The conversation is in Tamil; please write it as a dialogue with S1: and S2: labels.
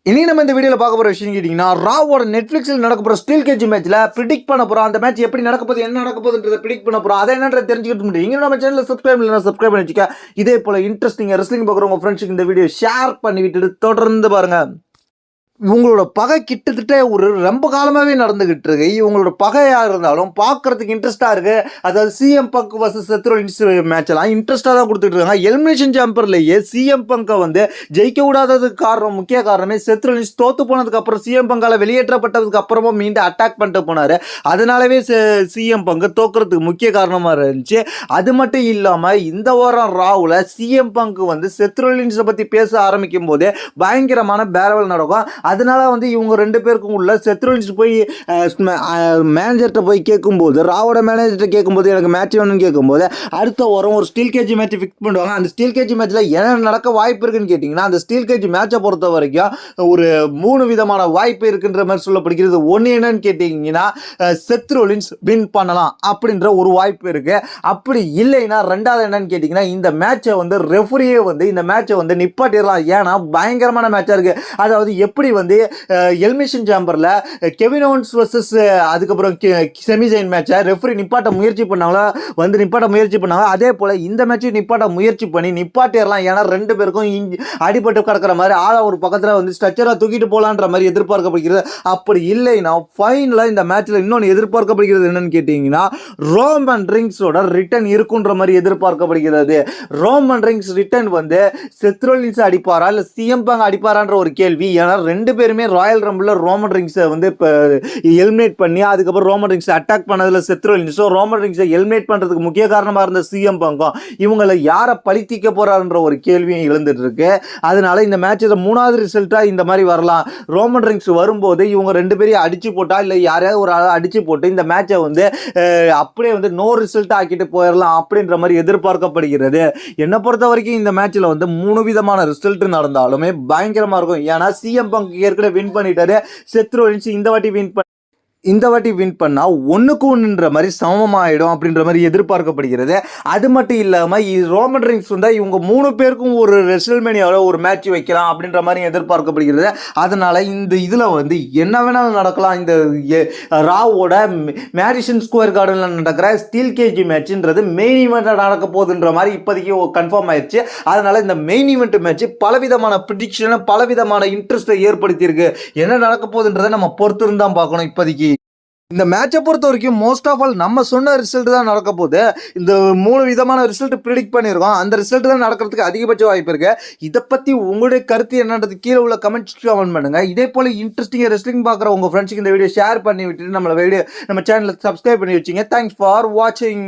S1: இன்னைக்கு நம்ம இந்த வீடியோவில் பார்க்க போகிற விஷயம் கேட்டிங்கன்னா ராவோட நெட்ஃப்ளிக்ஸில் நடக்க போகிற ஸ்டீல் கேஜ் மேட்ச்சில் ப்ரிடிக்ட் பண்ண போகிறோம். அந்த மேட்ச் எப்படி நடக்க போகுது, என்ன நடக்க போகுதுன்றதை ப்ரிடிக்ட் பண்ண போகிறோம். அதை என்னன்றது தெரிஞ்சுக்கிட்டு முடியும். இங்கே நம்ம சேனலில் சப்ஸ்கிரைப் இல்லைனா சப்ஸ்கிரைப் பண்ணி வச்சுக்க. இதே போல் இன்ட்ரெஸ்டிங்காக ரெஸ்லிங் பார்க்குற உங்கள் ஃப்ரெண்ட்ஸுக்கு இந்த வீடியோ ஷேர் பண்ணி விட்டுட்டு தொடர்ந்து பாருங்கள். இவங்களோட பகை கிட்டத்தட்ட ஒரு ரொம்ப காலமாகவே நடந்துகிட்டு இருக்கு. இவங்களோட பகையாக இருந்தாலும் பார்க்கறதுக்கு இன்ட்ரெஸ்டாக இருக்கு. அதாவது CM Punk versus Seth Rollins match எல்லாம் இன்ட்ரெஸ்டாக தான் கொடுத்துட்டு இருக்காங்க. எலிமினேஷன் சாம்பர்லேயே சிஎம் பங்கை வந்து ஜெயிக்க விடாததுக்கு காரணம், முக்கிய காரணமே செத் ரோலின்ஸ் தோத்து போனதுக்கு அப்புறம் சிஎம் பங்கால வெளியேற்றப்பட்டதுக்கு அப்புறமா மீண்டும் அட்டாக் பண்ணிட்டு போனார். அதனாலவே சிஎம் பங்கு தோக்குறதுக்கு முக்கிய காரணமாக இருந்துச்சு. அது மட்டும் இல்லாமல் இந்த வாரம் ராவில் சிஎம் பங்கு வந்து செத் ரோலின்ஸை பற்றி பேச ஆரம்பிக்கும் போதே பயங்கரமான பேரவல் நடக்கும். அதனால வந்து இவங்க ரெண்டு பேருக்கும் உள்ள செத் ரோலின்ஸ் போய் மேனேஜர்கிட்ட போய் கேட்கும்போது, ராவோட மேனேஜர்கிட்ட கேட்கும்போது எனக்கு மேட்ச் வேணும்னு கேட்கும்போது அடுத்த வாரம் ஒரு ஸ்டீல் கேஜ் மேட்ச் ஃபிக்ஸ் பண்ணுவாங்க. அந்த ஸ்டீல் கேஜ் மேட்ச்சில் என்ன நடக்க வாய்ப்பு இருக்குன்னு கேட்டிங்கன்னா, அந்த ஸ்டீல் கேஜ் மேட்சை பொறுத்த வரைக்கும் ஒரு 3 விதமான வாய்ப்பு இருக்குன்ற மாதிரி சொல்லப்படுகிறது. ஒன்று என்னன்னு கேட்டிங்கன்னா, செத் ரோலின்ஸ் வின் பண்ணலாம் அப்படின்ற ஒரு வாய்ப்பு இருக்குது. அப்படி இல்லைன்னா ரெண்டாவது என்னன்னு கேட்டிங்கன்னா, இந்த மேட்சை வந்து ரெஃபரியே வந்து இந்த மேட்சை வந்து நிப்பாட்டிடலாம். ஏன்னா பயங்கரமான மேட்சாக இருக்குது. அதாவது எப்படி வந்து எலிமினேஷன் சாம்பரில் கெவின் ஓவன்ஸ் வர்சஸ் அதுக்கப்புறம் செமிசைன் மேட்சை ரெஃபரி நிப்பாட்ட முயற்சி பண்ணாங்க. அதே போல் இந்த மேட்சை நிப்பாட்ட முயற்சி பண்ணி நிப்பாட்டிடலாம். ஏன்னா ரெண்டு பேருக்கும் அடிபட்டு கிடக்கிற மாதிரி ஆளா ஒரு பக்கத்தில் வந்து ஸ்ட்ரக்சராக தூக்கிட்டு போகலான்ற மாதிரி எதிர்பார்க்கப்படுகிறது. அப்படி இல்லைன்னா ஃபைனலாக இந்த மேட்ச்சில் இன்னொன்று எதிர்பார்க்கப்படுகிறது என்னன்னு கேட்டிங்கன்னா, ரோமன் ரிங்ஸோட ரிட்டர்ன் இருக்குன்ற மாதிரி எதிர்பார்க்கப்படுகிறது. ரோமன் ரிங்ஸ் ரிட்டர்ன் வந்து செத் ரோலின்ஸ் அடிப்பாரா இல்லை சிஎம் பங்க் அடிப்பாரான்ற ஒரு கேள்வி. ஏன்னா ரெண்டு பேருமே ராயல் ரம்பிளில் ரோமன் ரிங்ஸை வந்து இப்போ எலிமினேட் பண்ணி அதுக்கப்புறம் ரோமன் ரிங்ஸை அட்டாக் பண்ணதில் செத் ரோலின்ஸும் ரோமன் ரிங்ஸை எலிமினேட் பண்ணுறதுக்கு முக்கிய காரணமாக இருந்த சிஎம் பங்கும் இவங்களை யாரை பழித்திக்க போகிறாருன்ற ஒரு கேள்வியும் எழுந்துட்டு இருக்கு. அதனால இந்த மேட்சில் 3வது ரிசல்ட்டாக இந்த மாதிரி வரலாம். ரோமன் ரிங்ஸ் வரும்போது இவங்க ரெண்டு பேரையும் அடிச்சு போட்டா இல்லை யாரையாவது ஒரு ஆளை அடிச்சு போட்டு இந்த மேட்சை வந்து அப்படியே வந்து நோ ரிசல்ட்டாக ஆக்கிட்டு போயிடலாம் அப்படின்ற மாதிரி எதிர்பார்க்கப்படுகிறது. என்னை பொறுத்த வரைக்கும் இந்த மேட்சில் வந்து 3 விதமான ரிசல்ட் நடந்தாலுமே பயங்கரமாக இருக்கும். ஏன்னா சிஎம் பங்க் ஏற்கனவே வின் பண்ணிட்டாரு. செத் ரோலின்ஸ் இந்த வாட்டி வின் பண்ணால் 1-1ன்ற மாதிரி சமமாயிடும் அப்படின்ற மாதிரி எதிர்பார்க்கப்படுகிறது. அது மட்டும் இல்லாமல் ரோமன் ரிங்ஸ் வந்து இவங்க 3 பேருக்கும் ஒரு ரெஸ்ல்மேனியாவில் ஒரு மேட்ச் வைக்கலாம் அப்படின்ற மாதிரி எதிர்பார்க்கப்படுகிறது. அதனால் இந்த இதில் வந்து என்ன வேணாலும் நடக்கலாம். இந்த ராவோட மேடிசன் ஸ்கொயர் கார்டனில் நடக்கிற ஸ்டீல் கேஜ் மேட்ச்ன்றது மெயின் ஈவெண்ட்டாக நடக்க போகுதுன்ற மாதிரி இப்போதைக்கு கன்ஃபார்ம் ஆயிடுச்சு. அதனால் இந்த மெயின் ஈவெண்ட் மேட்ச் பலவிதமான ப்ரிடிக்ஷனை பலவிதமான இன்ட்ரெஸ்ட்டை ஏற்படுத்தியிருக்கு. என்ன நடக்க போகுதுன்றதை நம்ம பொறுத்து இருந்தால் பார்க்கணும். இப்போதைக்கு இந்த மேட்சை பொறுத்த வரைக்கும் மோஸ்ட் ஆஃப் ஆல் நம்ம சொன்ன ரிசல்ட் தான் நடக்க போகுது. இந்த 3 விதமான ரிசல்ட் ப்ரிடிக்ட் பண்ணியிருக்கோம். அந்த ரிசல்ட் தான் நடக்கிறதுக்கு அதிகபட்ச வாய்ப்பு இருக்கு. இதை பற்றி உங்களுடைய கருத்து என்னன்றது கீழே உள்ள கமெண்ட் பண்ணுங்க. இதே போல இன்ட்ரெஸ்டிங்காக ரெஸ்லிங் பார்க்குற உங்கள் ஃப்ரெண்ட்ஸுக்கு இந்த வீடியோ ஷேர் பண்ணி விட்டுட்டு நம்ம சேனலை சப்ஸ்கிரைப் பண்ணி வச்சிங்க. தேங்க்ஸ் ஃபார் வாட்சிங்.